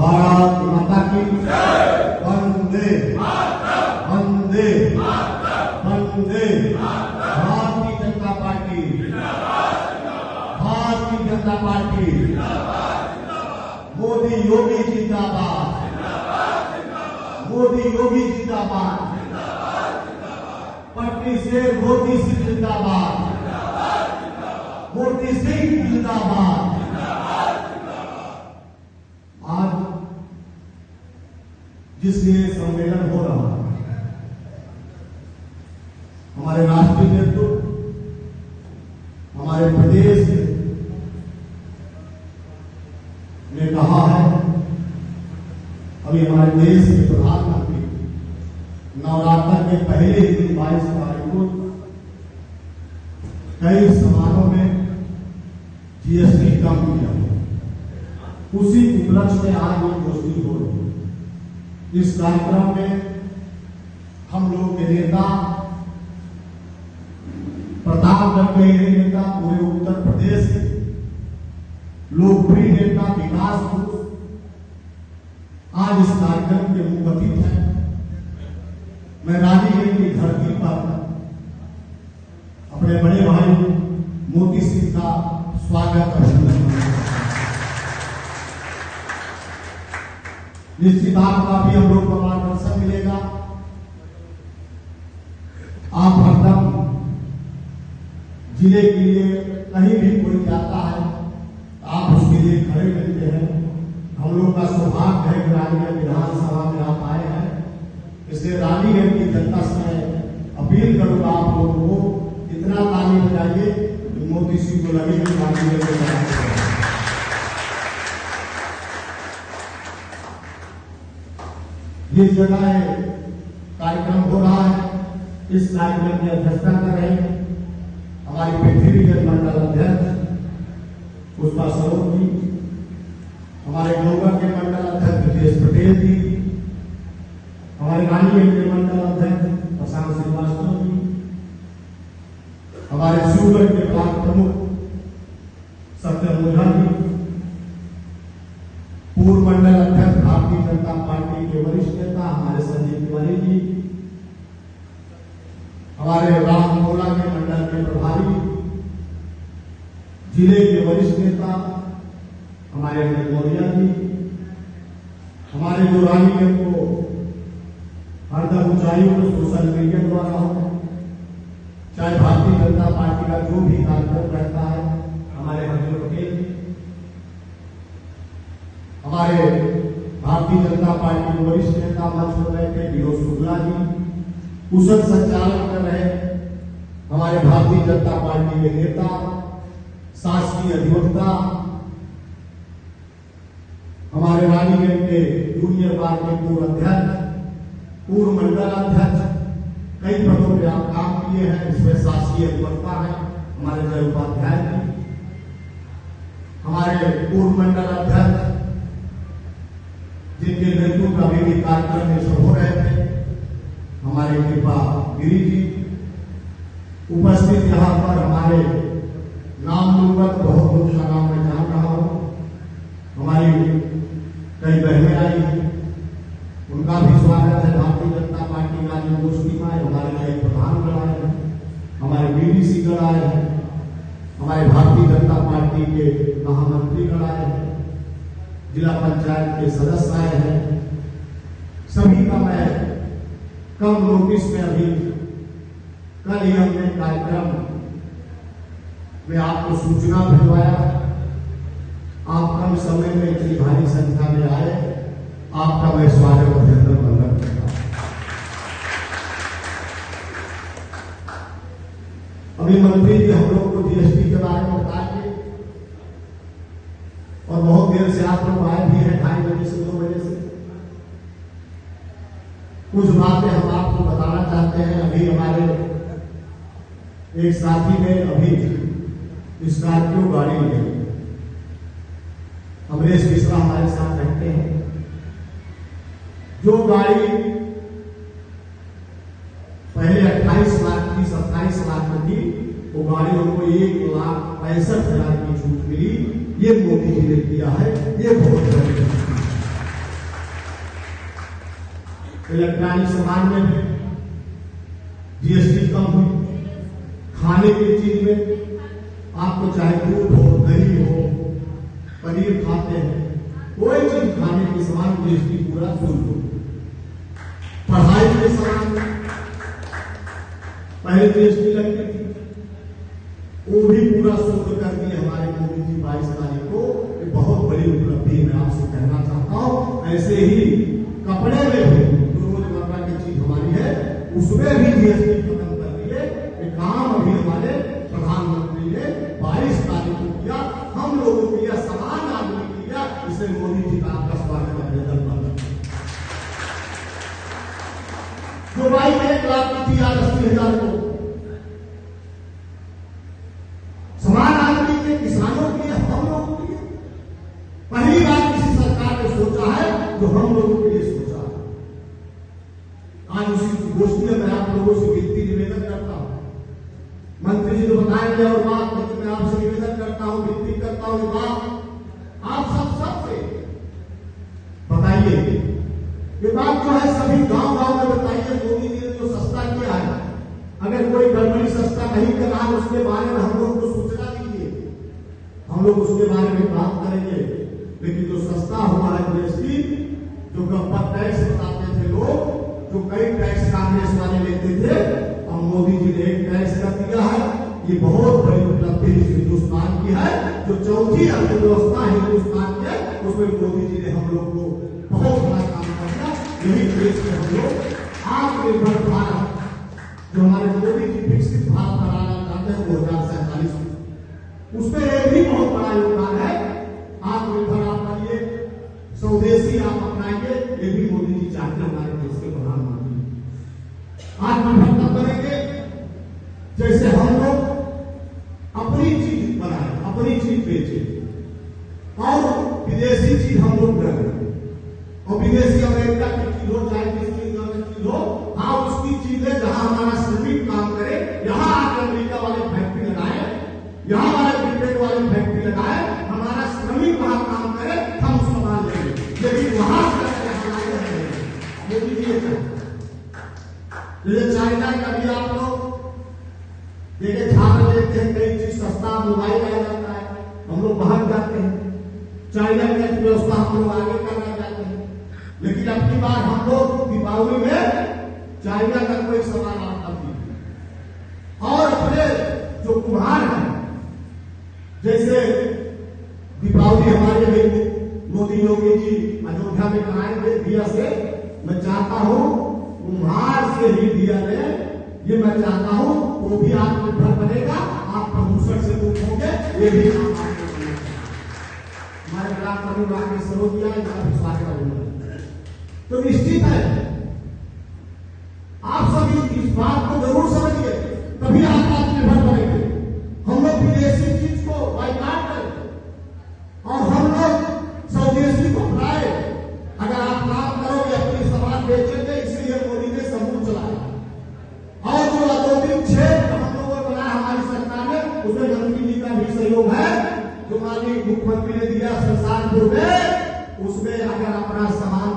भारत माता की वंदे वंदे वंदे। Bharatiya Janata party, Bharatiya Janata party, Modi Yogi जिंदाबाद, मोदी योगी जिंदाबाद, पटनी से मोदी सिंह जिंदाबाद, मोदी सिंह जिंदाबाद। आज जिसलिए सम्मेलन हो रहा है, हमारे राष्ट्रीय नेतृत्व, हमारे प्रदेश ने कहा है, अभी हमारे देश के प्रधानमंत्री नवरात्र के पहले ही दिन 22 तारीख को कई समारोह में जीएसटी कम किया, उसी उपलक्ष्य में आज ये गोष्ठी हो रही है। इस कार्यक्रम में हम लोग के नेता, प्रतापगढ़ के नेता, पूरे उत्तर प्रदेश के लोकप्रिय नेता, विकास पुरुष आज इस कार्यक्रम के मुखतित हैं। मैं रानीगंज की धरती पर अपने बड़े भाई मोती सिंह का स्वागत अभिनंदन। निश्चित आपका भी हम लोग को मार्गदर्शन मिलेगा। आप हरदम जिले के लिए कहीं भी कोई जाता है, आप उसके लिए खड़े मिलते हैं। हम लोग का सौभाग्य है कि रानीगंज विधानसभा में आप आए हैं, इसलिए रानीगंज की जनता से अपील करूंगा आप लोगों को इतना ताली बजाइए कि मोदी सिंह को लगे कि रानीगंज में जिस जगह कार्यक्रम हो रहा है, इस कार्यक्रम की अध्यक्षता कर रहे हैं हमारी पृथ्वीगंज मंडल अध्यक्ष पुष्पा सरोज जी, हमारे ग्लोबल के मंडल अध्यक्ष ब्रजेश पटेल जी, हमारे रानीगंज के मंडल अध्यक्ष प्रशांत श्रीवास्तव जी, हमारे शिवगढ़ के ब्लॉक प्रमुख सत्यम ओझा जी, पूर्व मंडल अध्यक्ष भारतीय जनता पार्टी के वरिष्ठ नेता हमारे संजय तिवारी जी, हमारे रामकोला के मंडल के प्रभारी, जिले के वरिष्ठ नेता हमारे मौर्या जी, हमारे जो रानीगंज को हरदम ऊंचाइयों में सोशल मीडिया द्वारा हो, चाहे भारतीय जनता पार्टी का जो भी कार्यक्रम रहता है, हमारे हरदम पटेल, हमारे भारतीय जनता पार्टी के वरिष्ठ नेता मंच पर बैठे विनोद शुक्ला जी, कुशल संचालन कर रहे हमारे भारतीय जनता पार्टी के नेता, शासकीय अधिवक्ता, हमारे रानीगंज के जूनियर बार के पूर्व अध्यक्ष, पूर्व मंडल अध्यक्ष, कई पदों पर आप काम किए हैं, इसमें शासकीय अधिवक्ता है हमारे जय उपाध्याय जी, हमारे पूर्व मंडल अध्यक्ष जिनके नेतृत्व का भी कार्यक्रम में हो रहे थे, हमारे कृपा गिरी जी उपस्थित यहाँ पर, हमारे नाम लूंगा तो बहुत कुछ का नाम मैं जान रहा हूं, हमारी कई बहनें आई हैं, उनका भी स्वागत है। भारतीय जनता पार्टी का जो गोष्ठी में हमारे कई प्रधानगण आए हैं, हमारे बीडीसी गण आए हैं, हमारे भारतीय जनता पार्टी के महामंत्री गण आए हैं, जिला पंचायत के सदस्य आए हैं, सभी का मैं कम नोटिस में अभी कल ही हमने कार्यक्रम में आपको सूचना भिजवाया। आप कम समय में इतनी भारी संख्या में आए, आपका मैं स्वागत अभिनंदन वंदन करता हूं। अभी मंत्री जी हम लोग को जीएसटी के बारे में बताएंगे और बहुत देर से आप लोग आए भी हैं, 2:30 बजे से 2 बजे से। कुछ बातें हम आपको बताना चाहते हैं। अभी हमारे एक साथी ने अभी स्कॉर्पियो गाड़ी ली, अमरेश मिश्रा हमारे साथ रहते हैं, जो गाड़ी पहले 28 लाख की 27 लाख में थी, वो गाड़ी उनको 1,65,000 की छूट मिली। ये मोदी जी ने किया है, ये बहुत बड़ी। इलेक्ट्रॉनिक सामान में भी जीएसटी कम हुई। खाने की चीज में आपको चाहे दूध हो, दही हो, पनीर खाते हैं, कोई चीज खाने की सामान जीएसटी पूरा शुरू हो। पढ़ाई के सामान में पहले जीएसटी लगती थी, वो भी पूरा शुरू कर दिए हमारे मोदी जी 22 तारीख को। ये बहुत बड़ी उपलब्धि मैं आपसे कहना चाहता हूं। ऐसे ही कपड़े में भी जो रोजमर्रा की चीज हमारी है उसमें भी जीएसटी खत्म कर दिए। ये काम अभी हमारे प्रधानमंत्री ने 22 तारीख को किया, हम लोगों के लिए समान आदमी किया। इसे मोदी जी का आपका स्वागत अभिनंदन बंद। जो बाइक 1 लाख की थी आज 80,000 को, समान आदमी के, किसानों के लिए, हम लोगों के लिए पहली बार किसी सरकार ने सोचा है जो हम लोगों के लिए सोचा है। आज उसी गोष्ठी में मैं आप लोगों से विनती निवेदन करता हूं। मंत्री जी तो बताएंगे और बात, लेकिन मैं आपसे निवेदन करता हूं, विनती करता हूं, बात आप सबसे बताइए। ये बात जो है सभी गांव में बताइए। मोदी जी ने जो सस्ता किया है, अगर कोई गड़बड़ी सस्ता नहीं कर रहा है उसके बारे में हम लोग को सूचना दीजिए, हम लोग उसके बारे में बात करेंगे। लेकिन जो सस्ता हुआ है जीएसटी, जो गब्बर टैक्स बताते थे लोग, जो कई टैक्स कांग्रेस वाले लेते थे, और मोदी जी ने एक टैक्स कर दिया है। ये बहुत बड़ी उपलब्धि हिंदुस्तान की है। जो चौथी अर्थव्यवस्था हिंदुस्तान की है, उसमें मोदी जी ने हम लोग को बहुत बड़ा काम किया। यही देश में हम लोग आत्मनिर्भर भारत, जो हमारे मोदी जी विकसित भारत बनाना चाहते हैं 2047 में, उसमें यह भी बहुत बड़ा योगदान है। आत्मनिर्भर आप बनिए, स्वदेशी आप अपनाएंगे, ये भी मोदी जी चाहते हैं हमारे देश के प्रधानमंत्री। आत्मनिर्भर तब बनेंगे जैसे हम लोग अपनी चीज बनाए, अपनी चीज बेचे, और विदेशी चीज हम लोग न करें। और विदेशी अमेरिका की चीज हो, चाहे किस चीज हो, हाँ उसकी चीज है जहां हमारा श्रमिक काम करे। यहां आकर अमेरिका वाले फैक्ट्री लगाए, यहां हमारे ब्रिटेन वाले फैक्ट्री लगाए, हमारा श्रमिक वहां काम करे, हम उसको मान लेंगे। लेकिन वहां मोदी जी जैसे चाइना का भी आप लोग देखे, छात्र लेते हैं, कई चीज सस्ता मोबाइल आ जाता है, हम लोग बाहर जाते हैं। चाइना की अर्थव्यवस्था हम लोग आगे करना चाहते हैं, लेकिन अब की बार हम लोग दीपावली में चाइना का कोई सामान आता नहीं। और अपने जो कुम्हार हैं, जैसे दीपावली हमारे मोदी योगी जी अयोध्या में कराएंगे दिया से, मैं चाहता हूं कुम्हार से ही दिया ले, ये मैं चाहता हूं वो भी आत्मनिर्भर बनेगा, आप प्रदूषण से दूर होंगे, ये भी हमारे ग्राम परिवार के सहयोग किया, इसका भी स्वागत करूंगा। तो निश्चित है आप सभी इस बात को जरूर समझिए, तभी आप आत्मनिर्भर बनेंगे। हम लोग विदेशी चीज को बाइकाट करें और हम लोग स्वदेशी को अपनाए। अगर आप काम करोगे, अपनी सामान बेचेंगे, इसलिए मोदी ने समूह चलाया। और जो औद्योगिक क्षेत्र हम लोगों को बनाया हमारी सरकार ने, उसमें मंत्री जी का भी सहयोग है। जो माननीय मुख्यमंत्री ने दिया संसारपुर में, उसमें अगर अपना सामान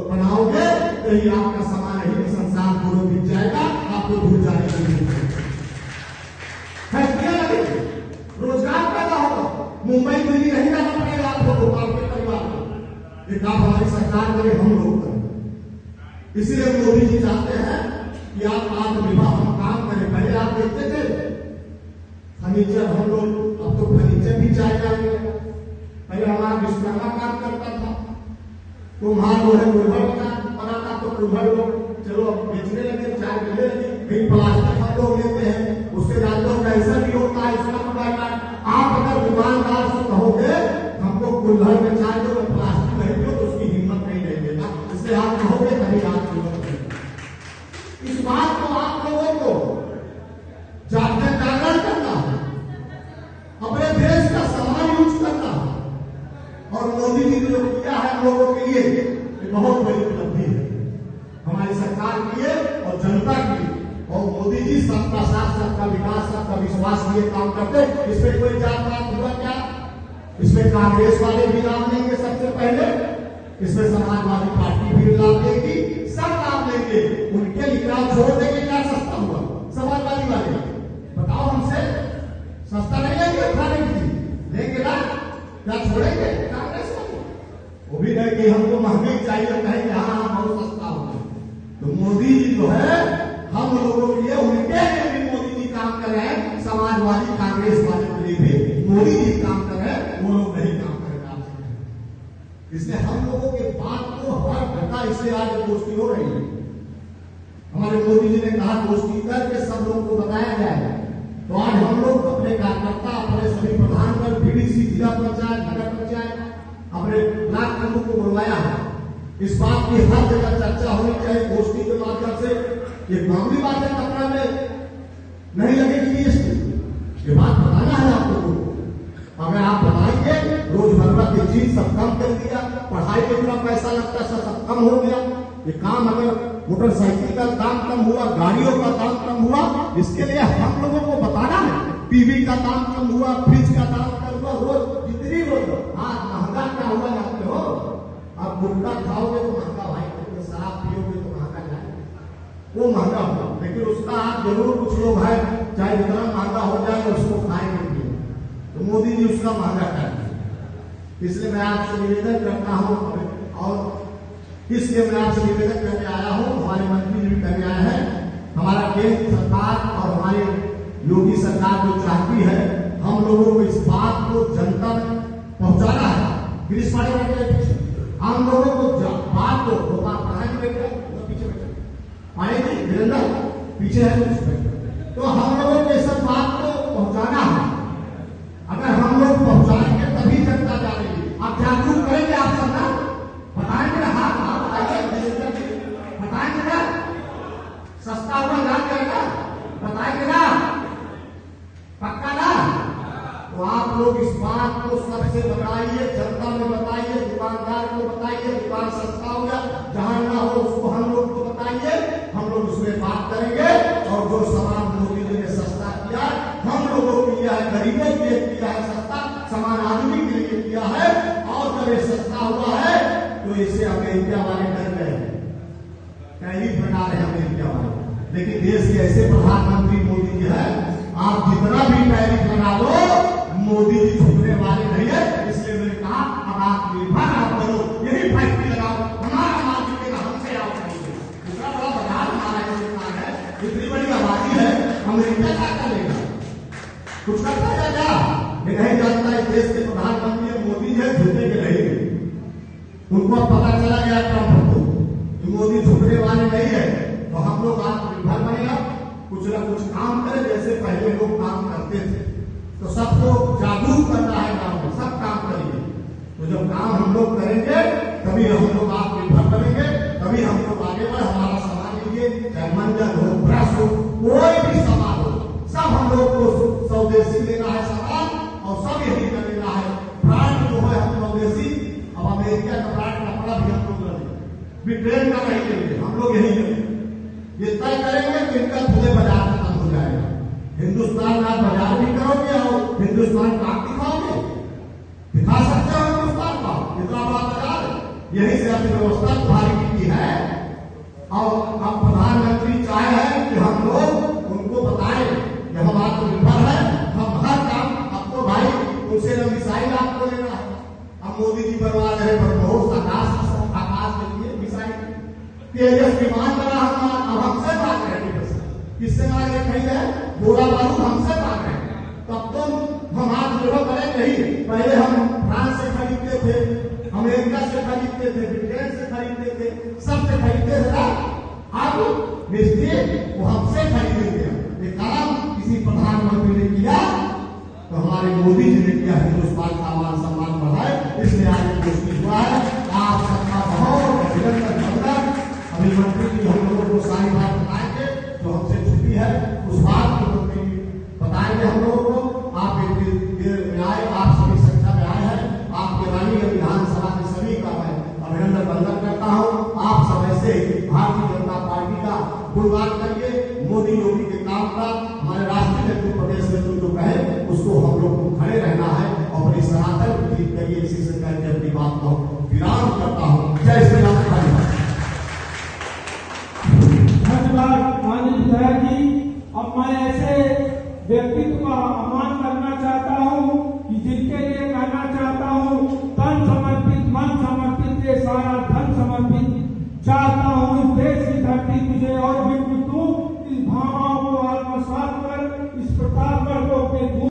बनाओगे तो ही आपका सामान ही संसार पूरा बिक जाएगा, आपको दूर जाने की जरूरत है। फैक्ट्रियां लगेगी, रोजगार पैदा होगा, मुंबई दिल्ली नहीं जाना पड़ेगा आपको, भोपाल के परिवार को। ये काम हमारी सरकार करे, हम लोग करें। इसीलिए मोदी जी चाहते हैं कि आप आत्मनिर्भर हम काम करें। पहले आप देखते थे फर्नीचर, हम लोग अब तो फर्नीचर भी चाइना में। पहले हमारा विश्वकर्मा काम करता था, कुम्हार जो है कुल्हड़ बनाता, तो कुल्हड़ लोग चलो बेचने लगे, चाय पीने लगे। कहीं प्लास्टिक हम लोग लेते हैं, उससे जानते हो कैसा भी होता है, इसका पता। आप अगर दुकानदार से कहोगे हमको कुल्हड़ में चाय दो, प्लास्टिक नहीं दो, तो उसकी हिम्मत नहीं रहेगा। इससे आप कहोगे तभी आप हिम्मत करेंगे। इस बात को आप लोगों को जागरण करना है, अपने देश का सामान यूज करना है। और मोदी जी ने जो किया है हम लोगों के लिए, ये बहुत बड़ी उपलब्धि है हमारी सरकार के लिए और जनता के लिए। और मोदी जी सबका साथ, सबका विकास, सबका विश्वास लिए काम करते। इसमें कोई जात पात हुआ क्या? इसमें कांग्रेस वाले भी नाम लेंगे सबसे पहले, इसमें समाजवादी पार्टी भी लाभ लेगी, सब लाभ लेंगे। उनके लिए क्या छोड़ देंगे? क्या सस्ता हुआ? समाजवादी वाले बताओ हमसे, सस्ता नहीं लेंगे, खाने की चीज लेंगे ना, क्या छोड़ेंगे? कांग्रेस वाले वो भी नहीं कि हमको महंगी चाहिए, कहेंगे हाँ बहुत सस्ता होगा। तो मोदी जी जो है हम लोगों के लिए, उनके लिए भी मोदी जी काम कर रहे हैं, समाजवादी कांग्रेस वाले के लिए भी मोदी जी काम कर रहे हैं, वो लोग नहीं काम करेंगे। इसलिए हम लोगों के बात को हर घंटा, इसलिए आज गोष्ठी हो रही है। हमारे मोदी जी ने कहा गोष्ठी करके सब लोगों को बताया जाए। तो आज हम लोग अपने कार्यकर्ता, अपने सभी प्रधानमंत्री, बीडीसी, जिला पंचायत, नगर पंचायत, अपने ब्लॉक प्रमुख को बुलवाया है। इस बात की हर जगह चर्चा होनी चाहिए गोष्ठी के माध्यम से। ये मामूली बात है, कपड़ा में नहीं लगेगी जीएसटी, ये बात बताना है आप लोगों को। अगर आप बताएंगे रोजमर्रा की चीज सब कम कर दिया, पढ़ाई में इतना पैसा लगता है सब कम हो गया। ये काम अगर मोटरसाइकिल का दाम कम हुआ, गाड़ियों का दाम कम हुआ, इसके लिए हम लोगों को बताना है। टीवी का दाम कम हुआ, फ्रिज का दाम कम हुआ, रोज जितनी रोज आज महंगा क्या हुआ जानते हो? आप गुटखा खाओगे तो महंगा भाई, शराब पियोगे तो महंगा जाएगा, वो महंगा हुआ। लेकिन उसका आज जरूर कुछ लोग है, चाहे जितना महंगा हो जाए उसको खाएंगे, तो मोदी जी उसका महंगा कर दिया। इसलिए मैं आपसे निवेदन करता हूं, और इसलिए मैं आपसे निवेदन करने आया हूं, हमारे मंत्री जी भी करने आए हैं। हमारा केंद्र सरकार और हमारी योगी सरकार जो चाहती है, हम लोगों को इस बात को जनता पहुंचाना है। गिरीश पाड़े बैठे, हम लोगों को बात को पीछे बैठे पाड़े जी, वीरेंद्र पीछे है, तो हम लोगों को इस बात को पहुंचाना है। अगर हम लोग पहुंचाएंगे तभी जनता जानेगी। आप जागरूक करेंगे, आप सब ना बताएंगे ना, हाँ बताएंगे ना, सस्ता हुआ जान जाएगा, बताएंगे ना, पक्का ना? तो आप लोग इस बात को सबसे बताइए, जनता में बताइए, दुकानदार को बताइए, दुकान सस्ता हो गया, जहां ना हो उसको हम लोग को बताइए, हम लोग उसमें बात करेंगे। और जो सामान मोदी जी ने सस्ता किया, हम लोगों को किया है, गरीबों के लिए किया है सस्ता, सामान आदमी के लिए किया है। और जब ये सस्ता हुआ है तो इसे अमेरिका वाले डर गए, टैरिफ बना रहे अमेरिका वाले। लेकिन देश के ऐसे प्रधानमंत्री मोदी जी है, आप जितना भी टैरिफ लगा दो, मोदी जी झुकने वाले नहीं है। इसलिए मैंने कहा अब आत्मनिर्भर आप करो, यही फैक्ट्री लगाओ, हमारा माल बिकेगा, हमसे आओ करेंगे। दूसरा बड़ा बाजार हमारा है, इतनी बड़ी आबादी है, अमेरिका क्या करेगा? कुछ करता है क्या? ये नहीं जानता है देश के प्रधानमंत्री मोदी है, झुकने के रहेंगे। उनको अब पता चला गया ट्रंप को कि मोदी झुकने वाले नहीं है। तो हम लोग आत्मनिर्भर बनेगा, कुछ न कुछ काम करें जैसे पहले लोग काम करते थे। तो सबको जागरूक करना है, गांव में सब काम करेंगे। तो जब काम हम लोग करेंगे तभी हम लोग आत्मनिर्भर बनेंगे, तभी हम लोग आगे बढ़े। हमारा सामान लीजिए, चाहे मंजन हो, ब्रश हो, कोई भी सामान हो, सब हम लोग को स्वदेशी लेना है सामान, और सब यही कर लेना है। ब्रांड जो है हम स्वदेशी, अब अमेरिका का ब्रांड कपड़ा भी हम लोग लेंगे, ब्रिटेन का नहीं लेंगे, हम लोग यही लेंगे। ये तय करेंगे कि इनका खुले बाजार खत्म हो जाएगा। हिंदुस्तान में आप बाजार भी करोगे और हिंदुस्तान का दिखाओगे, दिखा सकते हो हिंदुस्तान का इतना बड़ा बाजार। यही से अर्थव्यवस्था तुम्हारी की है। और अब प्रधानमंत्री चाहे हैं कि हम लोग उनको बताएं कि हम आत्मनिर्भर है, हम हर काम। अब तो भाई उनसे न मिसाइल आपको लेना है, अब मोदी जी बनवा रहे ब्रह्मोस आकाश के लिए मिसाइल, तेजस विमान बना, हम हमसे मांग रहे हैं। किससे मांग रहे खरीदे? गोला बारूद हमसे मांग रहे हैं। तब तो हम आत्मनिर्भर बने नहीं। पहले हम फ्रांस से खरीदते थे, अमेरिका से खरीदते थे, ब्रिटेन से खरीदते थे, सबसे खरीदते थे ना। अब मिस्त्री वो हमसे खरीदेंगे। ये काम किसी प्रधानमंत्री ने किया तो हमारे मोदी जी ने किया। हिंदुस्तान का मान सम्मान बढ़ाए, इसलिए आज गोष्ठी हुआ है। आप सबका बहुत अभिनंदन धन्यवाद। अभी मंत्री जी हम लोगों को सारी बात बताएंगे, जो हमसे छुट्टी है उस बात को बताएंगे हम लोगों को। आप आए, आप सभी संख्या में आए हैं, आपके रानी विधानसभा के सभी का मैं अभिनंदन वंदन करता हूँ। आप समय से भारतीय जनता पार्टी का गुणगान करिए, मोदी योगी के काम का। हमारे राष्ट्रीय नेतृत्व, प्रदेश नेतृत्व जो कहे उसको हम लोग को खड़े रहना है और अपनी सनातन जीत करिए। इसी से कहकर अपनी बात को विराम करता हूँ। व्यक्तित्व का आह्वान करना चाहता हूं कि जिनके लिए